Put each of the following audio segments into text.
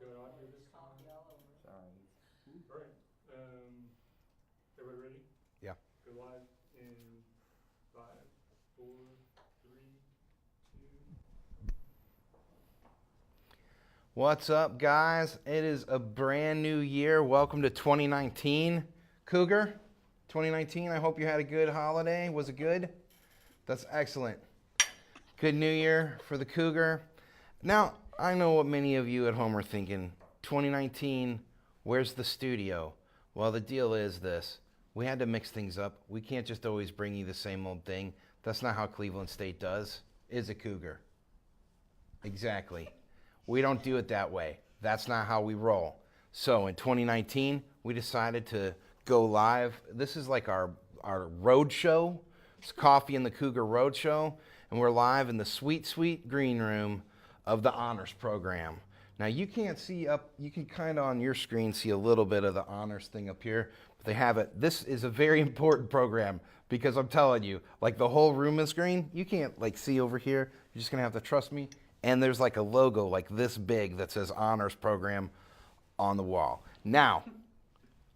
Going on here this time. Sorry. All right. Everybody ready? Yeah. Go live in 5, 4, 3, 2. What's up, guys? It is a brand new year. Welcome to 2019. Cougar, 2019. I hope you had a good holiday. Was it good? That's excellent. Good new year for the Cougar. Now, I know what many of you at home are thinking. 2019, where's the studio? Well, the deal is this. We had to mix things up. We can't just always bring you the same old thing. That's not how Cleveland State does, is it, Cougar? Exactly. We don't do it that way. That's not how we roll. So in 2019, we decided to go live. This is like our road show. It's Coffee in the Cougar Road Show. And we're live in the sweet, sweet green room of the honors program. Now you can't see up, you can kind of on your screen see a little bit of the honors thing up here, but they have it. This is a very important program because I'm telling you, like the whole room is green. You can't like see over here. You're just gonna have to trust me. And there's like a logo like this big that says honors program on the wall. Now,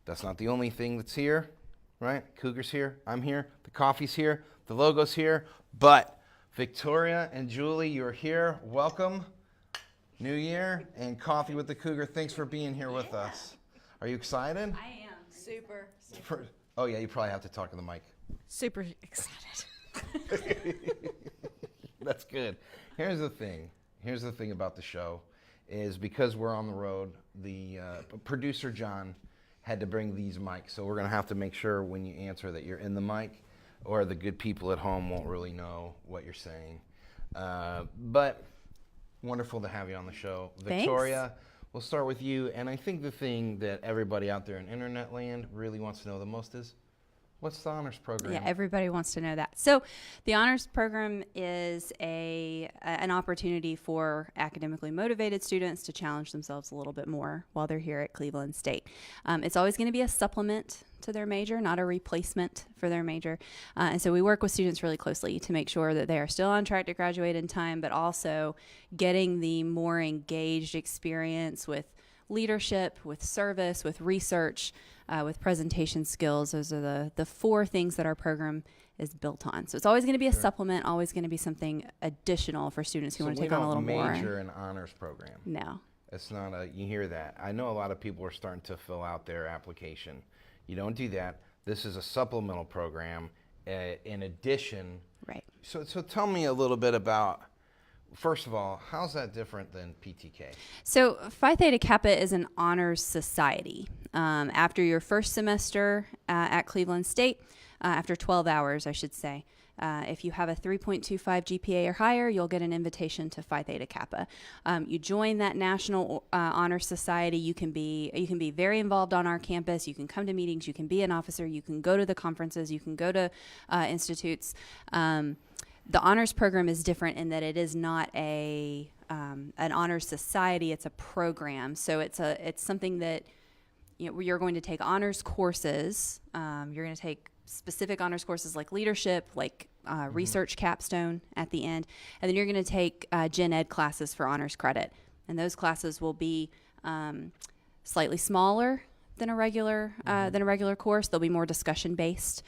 that's not the only thing that's here, right? Cougar's here, I'm here, the coffee's here, the logo's here, but Victoria and Julie, you're here. Welcome. New year and Coffee with the Cougar. Thanks for being here with us. Are you excited? I am. Super. Oh, yeah, you probably have to talk to the mic. Super excited. That's good. Here's the thing about the show is because we're on the road, the producer, John, had to bring these mics. So we're going to have to make sure when you answer that you're in the mic, or the good people at home won't really know what you're saying. But wonderful to have you on the show. Thanks. Victoria, we'll start with you. And I think the thing that everybody out there in internet land really wants to know the most is, what's the honors program? Yeah, everybody wants to know that. So the honors program is an opportunity for academically motivated students to challenge themselves a little bit more while they're here at Cleveland State. It's always going to be a supplement to their major, not a replacement for their major. And so we work with students really closely to make sure that they are still on track to graduate in time, but also getting the more engaged experience with leadership, with service, with research, with presentation skills. Those are the four things that our program is built on. So it's always going to be a supplement, always going to be something additional for students who want to take on a little more. So we don't major in honors program. No. It's not you hear that. I know a lot of people are starting to fill out their application. You don't do that. This is a supplemental program in addition. Right. So tell me a little bit about, first of all, how's that different than PTK? So Phi Theta Kappa is an honors society. After your first semester at Cleveland State, after 12 hours, I should say, if you have a 3.25 GPA or higher, you'll get an invitation to Phi Theta Kappa. You join that national honor society. You can be very involved on our campus. You can come to meetings. You can be an officer. You can go to the conferences. You can go to institutes. The honors program is different in that it is not an honors society. It's a program. So it's something that you're going to take honors courses. You're going to take specific honors courses like leadership, like research capstone at the end, and then you're going to take gen ed classes for honors credit, and those classes will be slightly smaller than a regular course. They'll be more discussion based.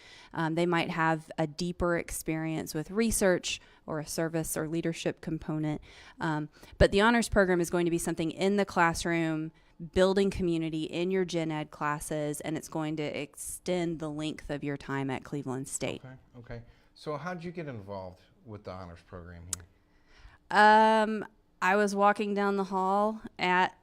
They might have a deeper experience with research or a service or leadership component, but the honors program is going to be something in the classroom, building community in your gen ed classes, and it's going to extend the length of your time at Cleveland State. Okay. So how'd you get involved with the honors program here? I was walking down the hall at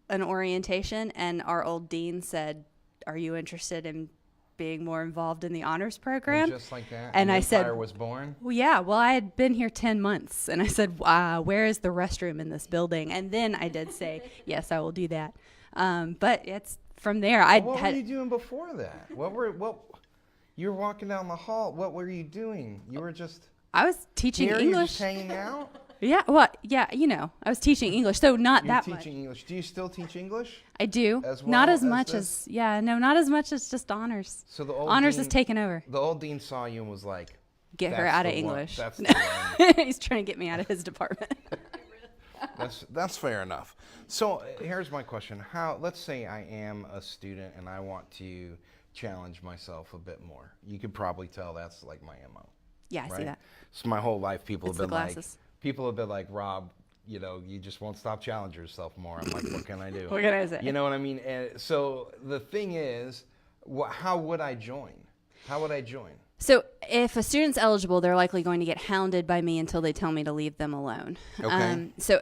an orientation, and our old dean said, "Are you interested in being more involved in the honors program?" And just like that, and I said, "Fire was born." Well, yeah. Well, I had been here 10 months, and I said, "Where is the restroom in this building?" And then I did say, "Yes, I will do that." But it's from there. What were you doing before that? You were walking down the hall. What were you doing? You were just. I was teaching here, English. You just hanging out. Yeah, well, yeah, I was teaching English, so not You're that teaching much. English. Do you still teach English? I do. As well not as as much this? not as much as just honors. So the old honors dean, is taken over. The old dean saw you and was like, Get her "That's out of the one. English." That's the one. He's trying to get me out of his department. That's fair enough. So here's my question. Let's say I am a student and I want to challenge myself a bit more. You could probably tell that's like my MO. Yeah, I see that. So my whole life people It's have the been glasses. Rob, you just won't stop challenging yourself more. I'm like, what can I do? What can I say? You know what I mean? And so the thing is, how would I join? How would I join? So if a student's eligible, they're likely going to get hounded by me until they tell me to leave them alone. Okay. So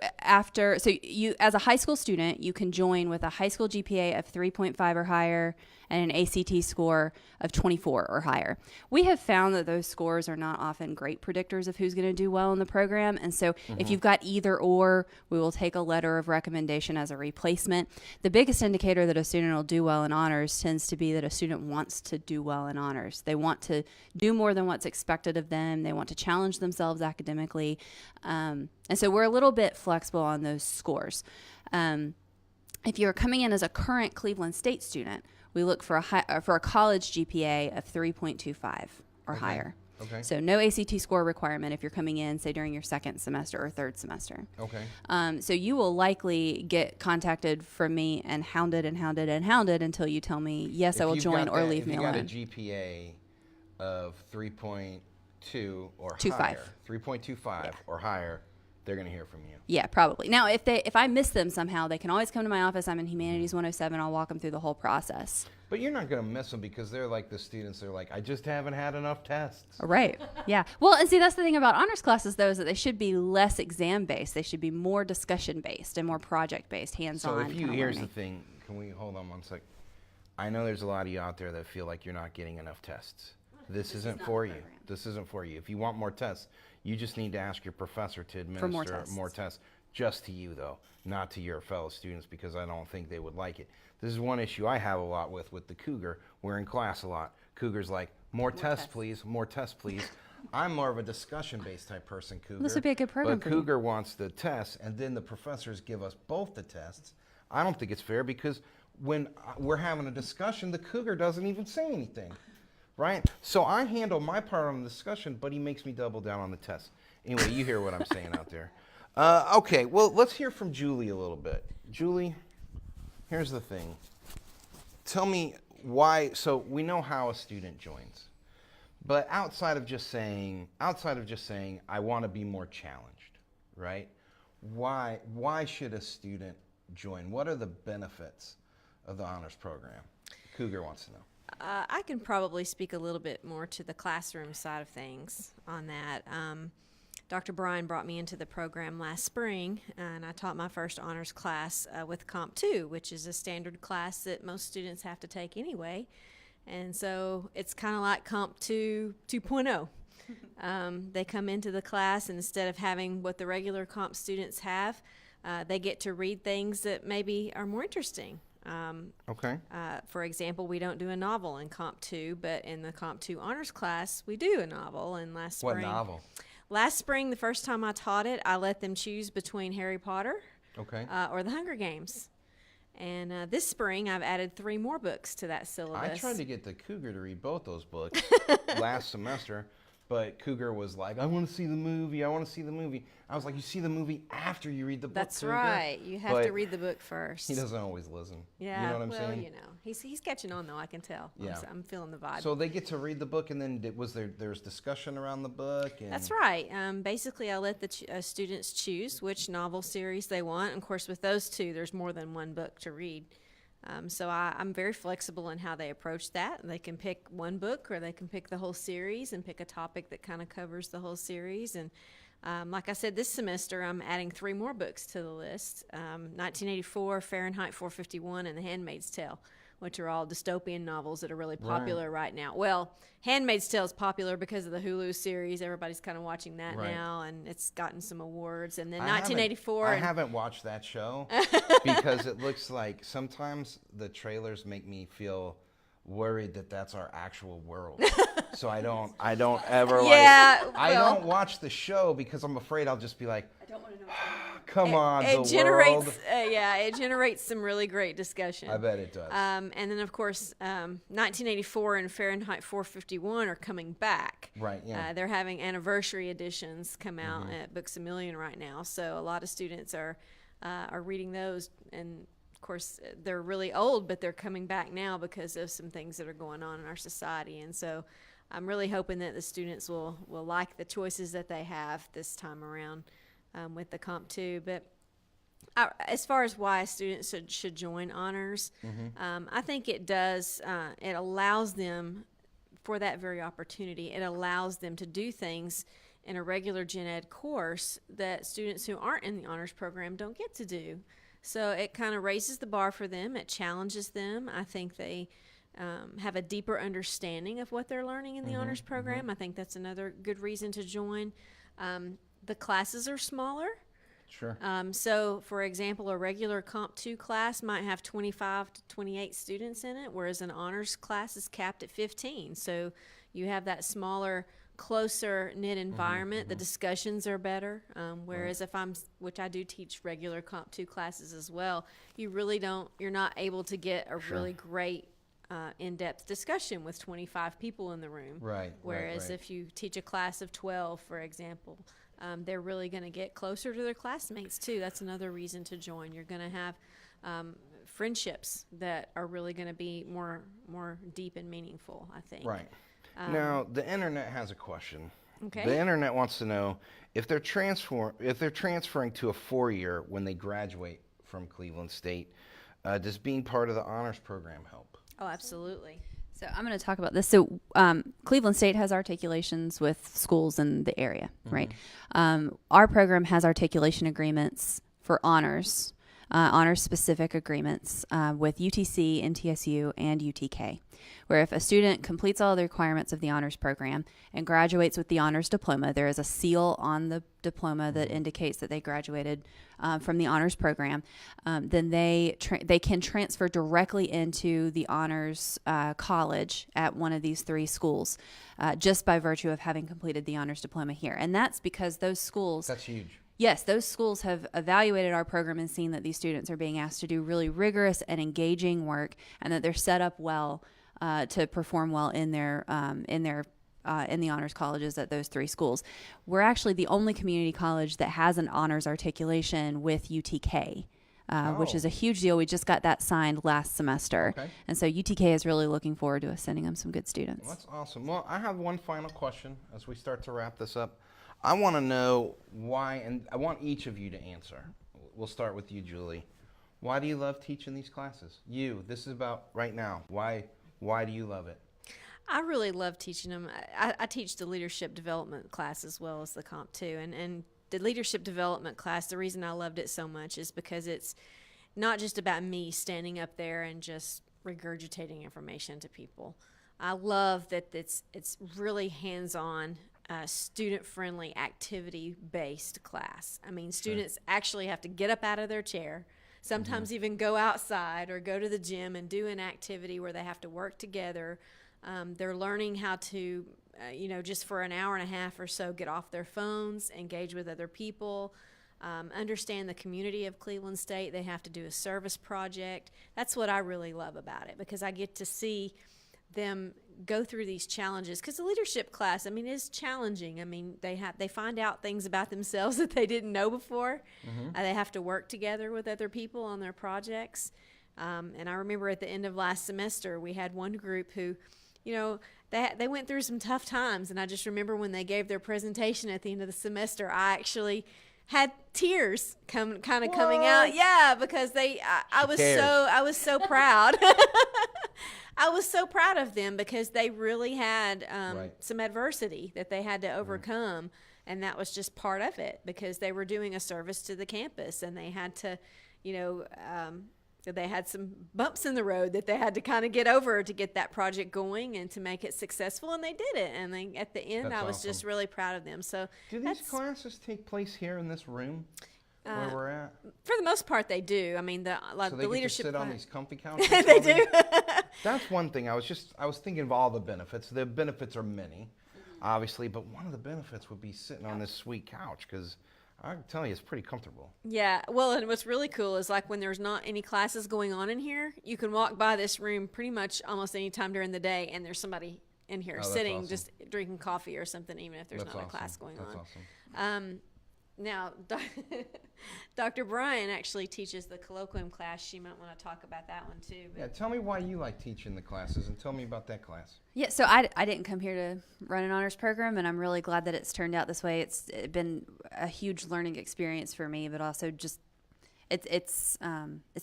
you, as a high school student, you can join with a high school GPA of 3.5 or higher and an ACT score of 24 or higher. We have found that those scores are not often great predictors of who's going to do well in the program. And so if you've got either or, we will take a letter of recommendation as a replacement. The biggest indicator that a student will do well in honors tends to be that a student wants to do well in honors. They want to do more than what's expected of them. They want to challenge themselves academically. And so we're a little bit flexible on those scores. If you're coming in as a current Cleveland State student, we look for a college GPA of 3.25 or higher. Okay. So no ACT score requirement if you're coming in, say, during your second semester or third semester. Okay. So you will likely get contacted from me and hounded and hounded and hounded until you tell me, yes, I will join or leave me alone. If you got a GPA of 3.2 or 2.5. higher, 3.25 or higher, they're going to hear from you. Yeah, probably. Now, if I miss them somehow, they can always come to my office. I'm in Humanities 107. I'll walk them through the whole process. But you're not going to miss them because they're like the students. They're like, I just haven't had enough tests. Right. Yeah. Well, and see, that's the thing about honors classes, though, is that they should be less exam-based. They should be more discussion-based and more project-based, hands-on. So here's the thing. Can we hold on one sec? I know there's a lot of you out there that feel like you're not getting enough tests. This isn't for you. This isn't for you. If you want more tests, you just need to ask your professor to administer more tests. Just to you, though, not to your fellow students, because I don't think they would like it. This is one issue I have a lot with the Cougar. We're in class a lot. Cougar's like, more tests, please, more tests, please. I'm more of a discussion-based type person, Cougar. This would be a good program But for you. Cougar wants the tests, and then the professors give us both the tests. I don't think it's fair because when we're having a discussion, the Cougar doesn't even say anything, right? So I handle my part on the discussion, but he makes me double down on the test. Anyway, you hear what I'm saying out there. Okay, well, let's hear from Julie a little bit. Julie, here's the thing. Tell me why, so we know how a student joins, but outside of just saying, I want to be more challenged, right? Why should a student join? What are the benefits of the honors program? Cougar wants to know. I can probably speak a little bit more to the classroom side of things on that. Dr. Bryan brought me into the program last spring, and I taught my first honors class with Comp 2, which is a standard class that most students have to take anyway. And so it's kind of like Comp 2 2.0. They come into the class, and instead of having what the regular Comp students have, they get to read things that maybe are more interesting. Okay. For example, we don't do a novel in Comp 2, but in the Comp 2 honors class, we do a novel. And last spring, What novel? Last spring, the first time I taught it, I let them choose between Harry Potter Okay. or the Hunger Games. And this spring, I've added 3 more books to that syllabus. I tried to get the Cougar to read both those books last semester, but Cougar was like, I want to see the movie. I want to see the movie. I was like, you see the movie after you read the book, That's Cougar? right. You have But to read the book first. He doesn't always listen. Yeah, You know what I'm saying? you know, he's catching on though. I can tell. Yeah. I'm feeling the vibe. So they get to read the book, and then there's discussion around the book? And That's right. Basically, I let the students choose which novel series they want. And of course, with those two, there's more than one book to read. So I'm very flexible in how they approach that. They can pick one book, or they can pick the whole series and pick a topic that kind of covers the whole series. And like I said, this semester I'm adding 3 more books to the list: 1984, Fahrenheit 451, and The Handmaid's Tale, which are all dystopian novels that are really popular right now. Well, Handmaid's Tale is popular because of the Hulu series. Everybody's kind of watching that now, and it's gotten some awards. And then 1984. I haven't watched that show because it looks like sometimes the trailers make me feel worried that that's our actual world. So I don't ever Yeah, I don't watch the show because I'm afraid I'll just be like, I don't want to know. Come on, it the generates, world. it generates some really great discussion. I bet it does. And then, of course, 1984 and Fahrenheit 451 are coming back. Right, yeah. They're having anniversary editions come out at Books A Million right now. So a lot of students are reading those. And, of course, they're really old, but they're coming back now because of some things that are going on in our society. And so I'm really hoping that the students will like the choices that they have this time around with the Comp 2. But as far as why students should join honors, I think it does, it allows them, for that very opportunity, it allows them to do things in a regular gen ed course that students who aren't in the honors program don't get to do. So it kind of raises the bar for them. It challenges them. I think they have a deeper understanding of what they're learning in the honors program. I think that's another good reason to join. The classes are smaller. Sure. So, for example, a regular Comp 2 class might have 25 to 28 students in it, whereas an honors class is capped at 15. So you have that smaller, closer knit environment. The discussions are better. Whereas which I do teach regular Comp 2 classes as well, you're not able to get a really great in-depth discussion with 25 people in the room. Right. Whereas if you teach a class of 12, for example, they're really going to get closer to their classmates too. That's another reason to join. You're going to have friendships that are really going to be more deep and meaningful, I think. Right. Now, the internet has a question. Okay. The internet wants to know if they're transferring to a 4-year when they graduate from Cleveland State, does being part of the honors program help? Oh, absolutely. So I'm going to talk about this. So Cleveland State has articulations with schools in the area, right? Our program has articulation agreements for honors, honors-specific agreements with UTC, NTSU, and UTK, where if a student completes all the requirements of the honors program and graduates with the honors diploma, there is a seal on the diploma that indicates that they graduated from the honors program, then they can transfer directly into the honors college at one of these 3 schools just by virtue of having completed the honors diploma here. And that's because those schools... That's huge. Yes, those schools have evaluated our program and seen that these students are being asked to do really rigorous and engaging work, and that they're set up well to perform well in the honors colleges at those 3 schools. We're actually the only community college that has an honors articulation with UTK, which is a huge deal. We just got that signed last semester. Okay. And so UTK is really looking forward to us sending them some good students. Well, that's awesome. Well, I have one final question as we start to wrap this up. I want to know why, and I want each of you to answer. We'll start with you, Julie. Why do you love teaching these classes? This is about right now. Why do you love it? I really love teaching them. I teach the leadership development class as well as the Comp 2. And the leadership development class, the reason I loved it so much is because it's not just about me standing up there and just regurgitating information to people. I love that it's really hands-on, student-friendly, activity-based class. I mean, students actually have to get up out of their chair, sometimes even go outside or go to the gym and do an activity where they have to work together. They're learning how to, just for an hour and a half or so, get off their phones, engage with other people, understand the community of Cleveland State. They have to do a service project. That's what I really love about it, because I get to see them go through these challenges, because the leadership class, is challenging. They find out things about themselves that they didn't know before. They have to work together with other people on their projects. And I remember at the end of last semester, we had one group who, they went through some tough times. And I just remember when they gave their presentation at the end of the semester, I actually had tears coming out. Yeah, because I was so proud. I was so proud of them, because they really had some adversity that they had to overcome. And that was just part of it, because they were doing a service to the campus, and they had to, they had some bumps in the road that they had to kind of get over to get that project going and to make it successful, and they did it. And then at the end, That's I was awesome. just really proud of them. So Do these classes take place here in this room where we're at? for the most part, they do. So they the get leadership to sit on class- these comfy couches? they do. That's one thing. I was thinking of all the benefits. The benefits are many, obviously, but one of the benefits would be sitting on this sweet couch, because I can tell you, it's pretty comfortable. Yeah, well, and what's really cool is like when there's not any classes going on in here, you can walk by this room pretty much almost any time during the day, and there's somebody in here sitting, awesome. just drinking coffee or something, even if there's That's not awesome. a class going That's on. awesome. Now, Dr. Bryan actually teaches the colloquium class. She might want to talk about that one too. But Yeah, tell me why you like teaching the classes, and tell me about that class. Yeah, so I didn't come here to run an honors program, and I'm really glad that it's turned out this way. It's been a huge learning experience for me, but also just it's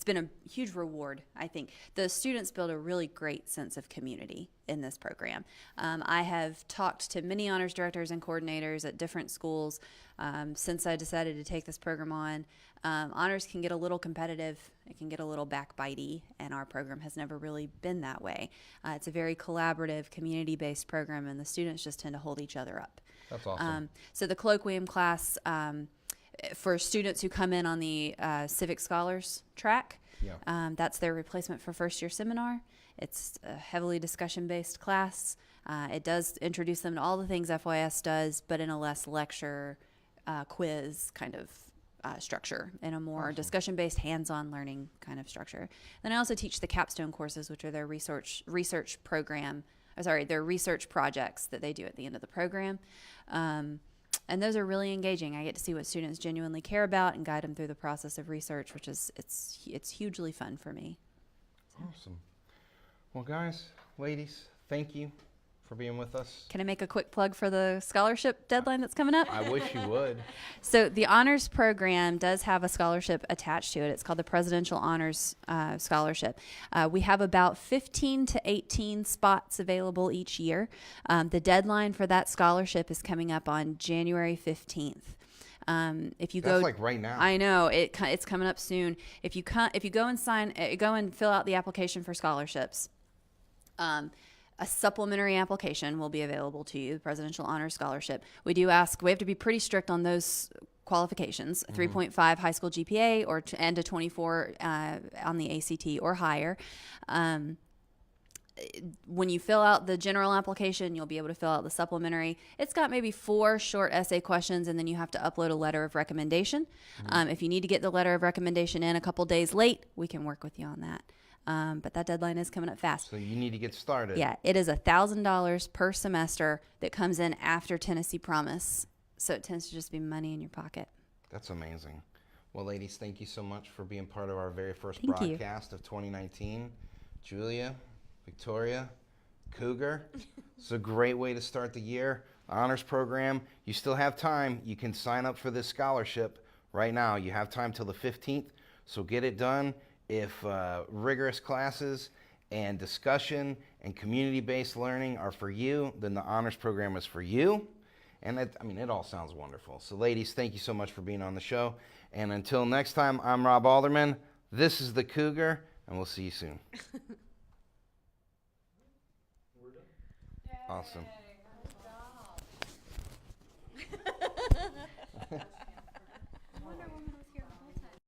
been a huge reward. I think the students build a really great sense of community in this program. I have talked to many honors directors and coordinators at different schools since I decided to take this program on. Honors can get a little competitive, it can get a little backbitey, and our program has never really been that way. It's a very collaborative, community-based program, and the students just tend to hold each other up. That's awesome. So the colloquium class, for students who come in on the Civic Scholars track, that's their replacement for first-year seminar. It's a heavily discussion-based class. It does introduce them to all the things FYS does, but in a less lecture, quiz kind of structure, in a more discussion-based, hands-on learning kind of structure. Then I also teach the capstone courses, which are their research program. Their research projects that they do at the end of the program. And those are really engaging. I get to see what students genuinely care about and guide them through the process of research, which is it's hugely fun for me. Awesome. Well, guys, ladies, thank you for being with us. Can I make a quick plug for the scholarship deadline that's coming up? I wish you would. So the honors program does have a scholarship attached to it. It's called the Presidential Honors Scholarship. We have about 15 to 18 spots available each year. The deadline for that scholarship is coming up on January 15th. If you That's like right now. I know it's coming up soon. If you go and fill out the application for scholarships, a supplementary application will be available to you, the Presidential Honors Scholarship. We have to be pretty strict on those qualifications, 3.5 high school GPA and a 24 on the ACT or higher. When you fill out the general application, you'll be able to fill out the supplementary. It's got maybe 4 short essay questions, and then you have to upload a letter of recommendation. If you need to get the letter of recommendation in a couple days late, we can work with you on that. But that deadline is coming up fast. So you need to get started. Yeah, it is $1,000 per semester that comes in after Tennessee Promise. So it tends to just be money in your pocket. That's amazing. Well, ladies, thank you so much for being part of our very first Thank you. broadcast of 2019. Julia, Victoria, Cougar. It's a great way to start the year. Honors program. You still have time. You can sign up for this scholarship right now. You have time till the 15th, so get it done. If rigorous classes and discussion and community-based learning are for you, then the honors program is for you. And it all sounds wonderful. So ladies, thank you so much for being on the show. And until next time, I'm Rob Alderman. This is the Cougar, and we'll see you soon. We're done. Awesome.